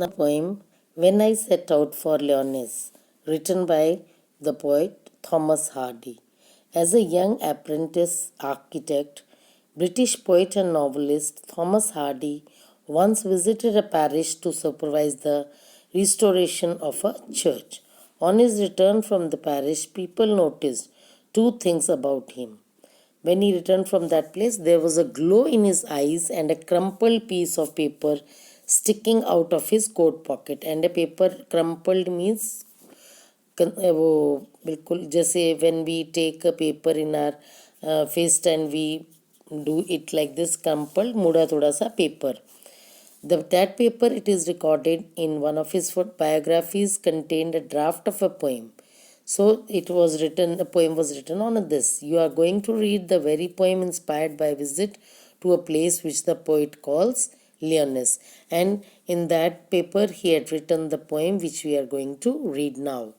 Now, poem When I Set Out for Lyonesse, written by the poet Thomas Hardy. As a young apprentice architect, British poet and novelist Thomas Hardy once visited a parish to supervise the restoration of a church. On his return from the parish, people noticed two things about him. When he returned from that place, there was a glow in his eyes and a crumpled piece of paper sticking out of his coat pocket. And a paper crumpled means वो बिल्कुल जैसे when we take a paper in our fist and we do it like this, crumpled मुड़ा थोड़ा सा paper. That paper, it is recorded in one of his biographies, contained a draft of a poem. So a poem was written on this. You are going to read the very poem inspired by a visit to a place which the poet calls Lyonesse. And in that paper, he had written the poem which we are going to read now.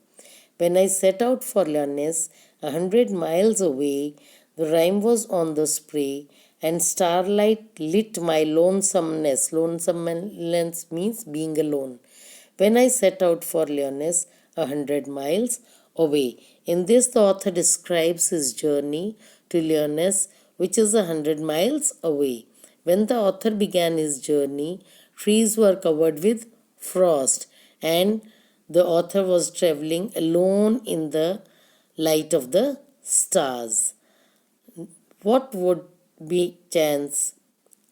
When I set out for Lyonesse, 100 miles away, the rime was on the spray, and starlight lit my lonesomeness. Lonesomeness means being alone. When I set out for Lyonesse, 100 miles away. In this, the author describes his journey to Lyonesse, which is 100 miles away. When the author began his journey, trees were covered with frost, and the author was traveling alone in the light of the stars. What would be chance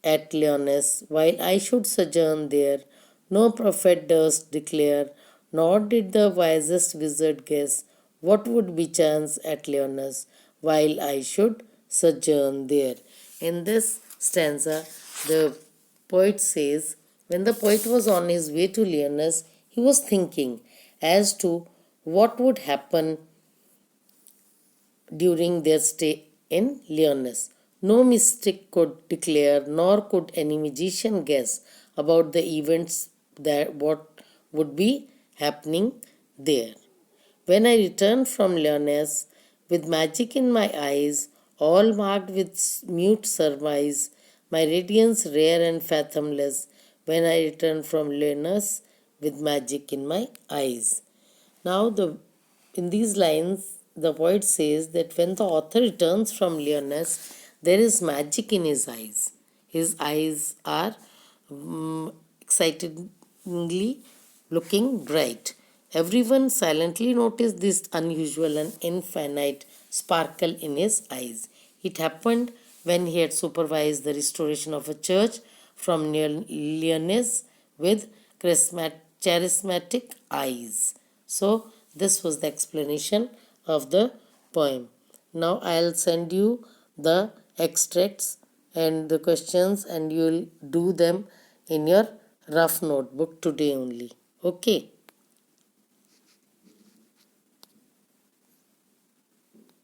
at Lyonesse while I should sojourn there? No prophet durst declare, nor did the wisest wizard guess what would be chance at Lyonesse while I should sojourn there. In this stanza, the poet says, when the poet was on his way to Lyonesse, he was thinking as to what would happen during their stay in Lyonesse. No mystic could declare, nor could any magician guess about the events that what would be happening there. When I returned from Lyonesse, with magic in my eyes, all marked with mute surmise, my radiance rare and fathomless, when I returned from Lyonesse, with magic in my eyes. Now, in these lines, the poet says that when the author returns from Lyonesse, there is magic in his eyes. His eyes are excitedly looking bright. Everyone silently noticed this unusual and infinite sparkle in his eyes. It happened when he had supervised the restoration of a church from near Lyonesse with charismatic eyes. So, this was the explanation of the poem. Now, I'll send you the extracts and the questions, and you'll do them in your rough notebook today only. Okay.